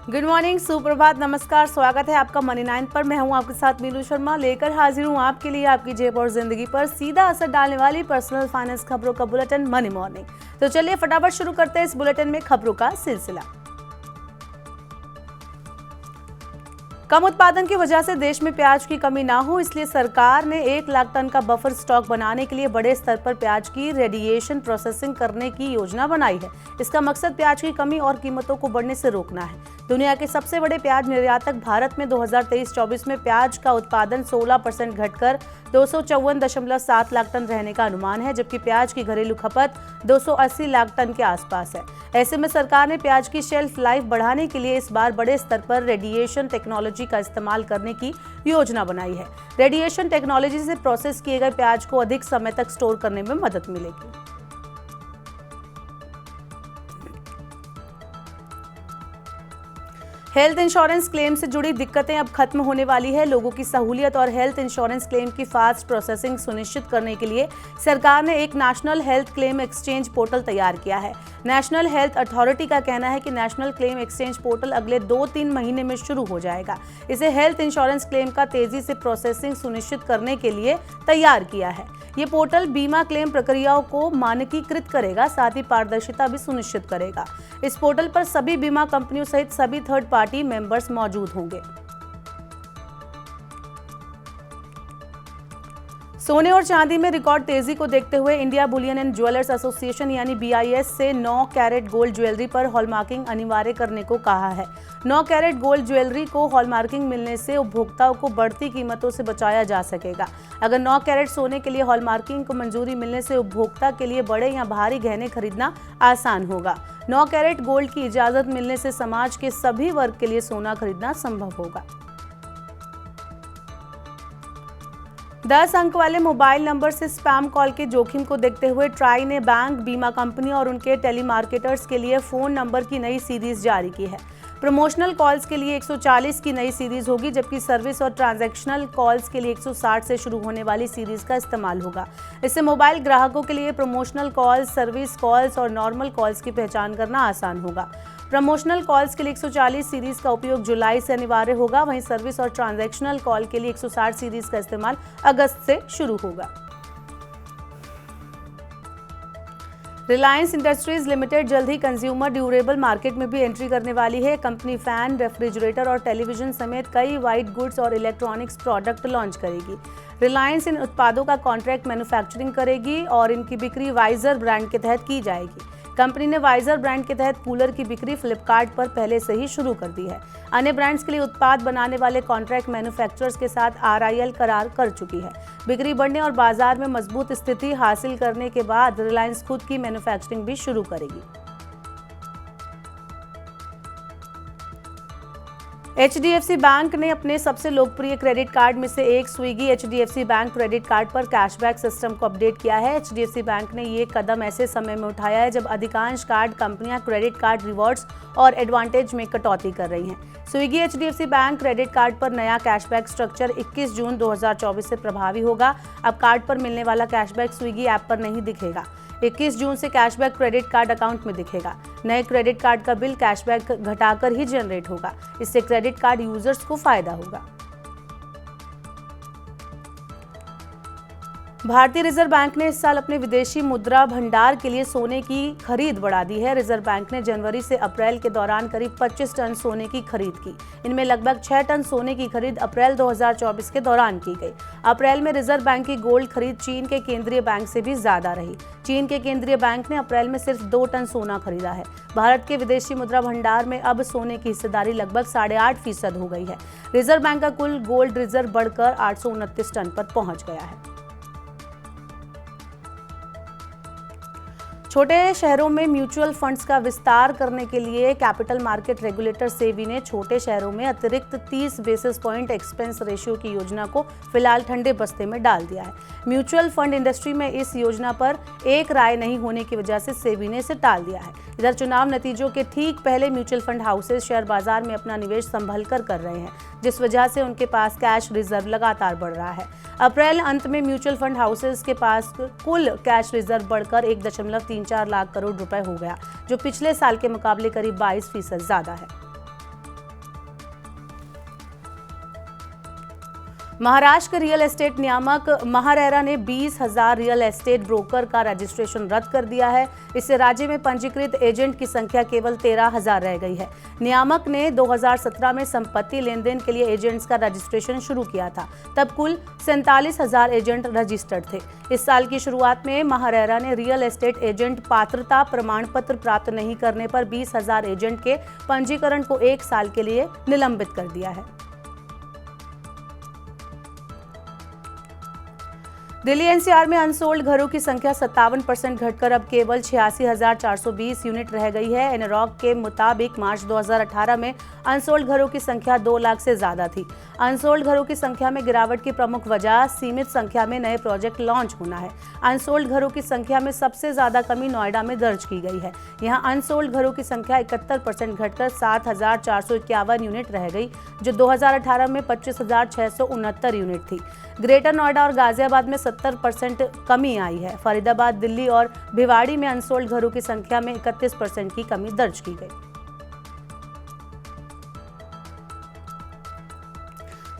Good morning, सुप्रभात, नमस्कार। स्वागत है आपका मनी 9 पर। मैं हूं आपके साथ मीनू शर्मा, लेकर हाजिर हूं आपके लिए आपकी जेब और जिंदगी पर सीधा असर डालने वाली पर्सनल फाइनेंस खबरों का बुलेटिन मनी मॉर्निंग। तो चलिए फटाफट शुरू करते हैं इस बुलेटिन में खबरों का सिलसिला। कम उत्पादन की वजह से देश में प्याज की कमी ना हो, इसलिए सरकार ने 1 लाख टन का बफर स्टॉक बनाने के लिए बड़े स्तर पर प्याज की रेडिएशन प्रोसेसिंग करने की योजना बनाई है। इसका मकसद प्याज की कमी और कीमतों को बढ़ने से रोकना है। दुनिया के सबसे बड़े प्याज निर्यातक भारत में 2023-24 में प्याज का उत्पादन 16% घटकर 254.7 लाख टन रहने का अनुमान है, जबकि प्याज की घरेलू खपत 280 लाख टन के आसपास है। ऐसे में सरकार ने प्याज की शेल्फ लाइफ बढ़ाने के लिए इस बार बड़े स्तर पर रेडिएशन टेक्नोलॉजी का इस्तेमाल करने की योजना बनाई है। रेडिएशन टेक्नोलॉजी से प्रोसेस किए गए प्याज को अधिक समय तक स्टोर करने में मदद मिलेगी। हेल्थ इंश्योरेंस क्लेम से जुड़ी दिक्कतें अब खत्म होने वाली है। लोगों की सहूलियत और हेल्थ इंश्योरेंस क्लेम की फास्ट प्रोसेसिंग सुनिश्चित करने के लिए सरकार ने एक national health claim exchange portal तैयार किया है। नेशनल हेल्थ अथॉरिटी का कहना है कि नेशनल क्लेम एक्सचेंज पोर्टल अगले 2-3 महीने में शुरू हो जाएगा। इसे हेल्थ इंश्योरेंस क्लेम का तेजी से प्रोसेसिंग सुनिश्चित करने के लिए तैयार किया है। ये पोर्टल बीमा क्लेम प्रक्रियाओं को मानकीकृत करेगा, साथ ही पारदर्शिता भी सुनिश्चित करेगा। इस पोर्टल पर सभी बीमा कंपनियों सहित सभी थर्ड पार्टी मेंबर्स मौजूद होंगे। सोने और चांदी में रिकॉर्ड तेजी को देखते हुए India Boolean and jewellers association यानी BIS से 9 कैरेट गोल्ड ज्वेलरी पर हॉलमार्किंग अनिवार्य करने को कहा है। 9 कैरेट गोल्ड ज्वेलरी को हॉलमार्किंग मिलने से उपभोक्ताओं को बढ़ती कीमतों से बचाया जा सकेगा। अगर 9 कैरेट सोने के लिए हॉलमार्किंग को मंजूरी मिलने से उपभोक्ता के लिए बड़े या भारी गहने खरीदना आसान होगा। 9 कैरेट गोल्ड की इजाजत मिलने से समाज के सभी वर्ग के लिए सोना खरीदना संभव होगा। 10 अंक वाले मोबाइल नंबर से स्पैम कॉल के जोखिम को देखते हुए ट्राई ने बैंक, बीमा कंपनी और उनके टेलीमार्केटर्स के लिए फोन नंबर की नई सीरीज जारी की है। प्रमोशनल कॉल्स के लिए 140 की नई सीरीज होगी, जबकि सर्विस और ट्रांजैक्शनल कॉल्स के लिए 160 से शुरू होने वाली सीरीज का इस्तेमाल होगा। इससे मोबाइल ग्राहकों के लिए प्रमोशनल कॉल्स, सर्विस कॉल्स और नॉर्मल कॉल्स की पहचान करना आसान होगा। प्रमोशनल कॉल्स के लिए 140 सीरीज का उपयोग जुलाई से अनिवार्य होगा, वहीं सर्विस और ट्रांजैक्शनल कॉल के लिए 160 सीरीज का इस्तेमाल अगस्त से शुरू होगा। रिलायंस इंडस्ट्रीज लिमिटेड जल्द ही कंज्यूमर ड्यूरेबल मार्केट में भी एंट्री करने वाली है। कंपनी फैन, रेफ्रिजरेटर और टेलीविजन समेत कई वाइट गुड्स और इलेक्ट्रॉनिक्स प्रोडक्ट लॉन्च करेगी। रिलायंस इन उत्पादों का कॉन्ट्रैक्ट मैन्युफैक्चरिंग करेगी और इनकी बिक्री वाइजर ब्रांड के तहत की जाएगी। कंपनी ने वाइजर ब्रांड के तहत कूलर की बिक्री फ्लिपकार्ट पर पहले से ही शुरू कर दी है। अन्य ब्रांड्स के लिए उत्पाद बनाने वाले कॉन्ट्रैक्ट मैन्युफैक्चरर्स के साथ RIL करार कर चुकी है। बिक्री बढ़ने और बाजार में मजबूत स्थिति हासिल करने के बाद रिलायंस खुद की मैन्युफैक्चरिंग भी शुरू करेगी। HDFC बैंक ने अपने सबसे लोकप्रिय क्रेडिट कार्ड में से एक Swiggy HDFC bank credit card पर कैशबैक सिस्टम को अपडेट किया है। HDFC बैंक ने ये कदम ऐसे समय में उठाया है जब अधिकांश कार्ड कंपनियां क्रेडिट कार्ड रिवॉर्ड्स और एडवांटेज में कटौती कर रही हैं। Swiggy HDFC bank credit card पर नया कैशबैक स्ट्रक्चर 21 जून 2024 से प्रभावी होगा। अब कार्ड पर मिलने वाला कैशबैक स्विगी ऐप पर नहीं दिखेगा। 21 जून से कैशबैक क्रेडिट कार्ड अकाउंट में दिखेगा। नए क्रेडिट कार्ड का बिल कैशबैक घटाकर ही जनरेट होगा। इससे क्रेडिट कार्ड यूजर्स को फायदा होगा। भारतीय रिजर्व बैंक ने इस साल अपने विदेशी मुद्रा भंडार के लिए सोने की खरीद बढ़ा दी है। रिजर्व बैंक ने जनवरी से अप्रैल के दौरान करीब 25 टन सोने की खरीद की। इनमें लगभग 6 टन सोने की खरीद अप्रैल 2024 के दौरान की गई। अप्रैल में रिजर्व बैंक की गोल्ड खरीद चीन के केंद्रीय बैंक से भी ज्यादा रही। चीन के केंद्रीय बैंक ने अप्रैल में सिर्फ 2 टन सोना खरीदा है। भारत के विदेशी मुद्रा भंडार में अब सोने की हिस्सेदारी लगभग 8.5% हो गई है। रिजर्व बैंक का कुल गोल्ड रिजर्व बढ़कर 829 टन पर पहुंच गया है। छोटे शहरों में म्यूचुअल फंड्स का विस्तार करने के लिए कैपिटल मार्केट रेगुलेटर सेबी ने छोटे शहरों में अतिरिक्त 30 बेसिस पॉइंट एक्सपेंस रेशियो की योजना को फिलहाल ठंडे बस्ते में डाल दिया है। म्यूचुअल फंड इंडस्ट्री में इस योजना पर एक राय नहीं होने की वजह से सेबी ने इसे टाल दिया है। इधर चुनाव नतीजों के ठीक पहले म्यूचुअल फंड हाउसेज शेयर बाजार में अपना निवेश संभल कर रहे हैं, जिस वजह से उनके पास कैश रिजर्व लगातार बढ़ रहा है। अप्रैल अंत में म्यूचुअल फंड हाउसेज के पास कुल कैश रिजर्व बढ़कर 1.34 लाख करोड़ रुपए हो गया, जो पिछले साल के मुकाबले करीब 22% ज्यादा है। महाराष्ट्र के रियल एस्टेट नियामक महारेरा ने 20,000 रियल एस्टेट ब्रोकर का रजिस्ट्रेशन रद्द कर दिया है। इससे राज्य में पंजीकृत एजेंट की संख्या केवल 13,000 रह गई है। नियामक ने 2017 में संपत्ति लेन देन के लिए एजेंट्स का रजिस्ट्रेशन शुरू किया था। तब कुल 47,000 एजेंट रजिस्टर्ड थे। इस साल की शुरुआत में महारेरा ने रियल एस्टेट एजेंट पात्रता प्रमाण पत्र प्राप्त नहीं करने पर 20,000 एजेंट के पंजीकरण को 1 साल के लिए निलंबित कर दिया है। दिल्ली एनसीआर में अनसोल्ड घरों की संख्या 57% घटकर अब केवल 86,420 यूनिट रह गई है। एनरॉक के मुताबिक मार्च 2018 में अनसोल्ड घरों की संख्या 2 लाख से ज्यादा थी। अनसोल्ड घरों की संख्या में गिरावट की प्रमुख वजह सीमित संख्या में नए प्रोजेक्ट लॉन्च होना है। अनसोल्ड घरों की संख्या में सबसे ज्यादा कमी नोएडा में दर्ज की गई है। यहाँ अनसोल्ड घरों की संख्या 71% घटकर 7,451 यूनिट रह गई, जो 2018 में 25,669 यूनिट थी। ग्रेटर नोएडा और गाजियाबाद में 70% कमी आई है। फरीदाबाद, दिल्ली और भिवाड़ी में अनसोल्ड घरों की संख्या में 31% की कमी दर्ज की गई।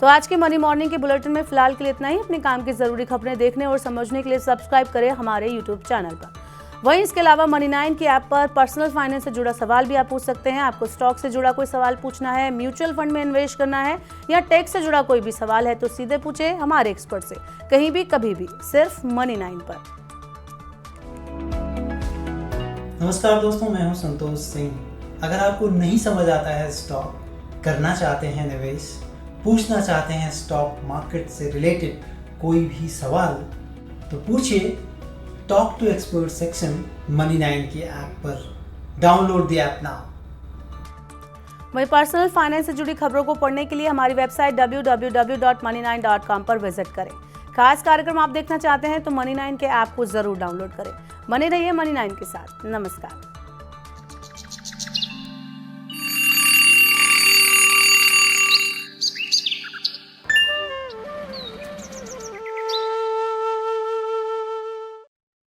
तो आज के मनी मॉर्निंग के बुलेटिन में फिलहाल के लिए इतना ही। अपने काम की जरूरी खबरें देखने और समझने के लिए सब्सक्राइब करें हमारे यूट्यूब चैनल पर। वहीं इसके अलावा मनी 9 की ऐप पर पर्सनल फाइनेंस से जुड़ा सवाल भी आप पूछ सकते हैं। आपको स्टॉक से जुड़ा कोई सवाल पूछना है, म्यूचुअल फंड में इन्वेस्ट करना है या टेक से जुड़ा कोई भी सवाल है तो सीधे पूछे हमारे एक्सपर्ट से, कहीं भी कभी भी, सिर्फ मनी 9 पर। नमस्कार दोस्तों, मैं हूं संतोष सिंह। अगर आपको नहीं समझ आता है स्टॉक, करना चाहते हैं निवेश, पूछना चाहते हैं स्टॉक मार्केट से रिलेटेड कोई भी सवाल, तो पूछिए talk to expert section money 9 की ऐप पर। Download the app now. वहीं पर्सनल फाइनेंस से जुड़ी खबरों को पढ़ने के लिए हमारी वेबसाइट www.money9.com पर विजिट करें। खास कार्यक्रम आप देखना चाहते हैं तो मनी 9 के ऐप को जरूर डाउनलोड करें। बने रहिए मनी 9 के साथ। नमस्कार।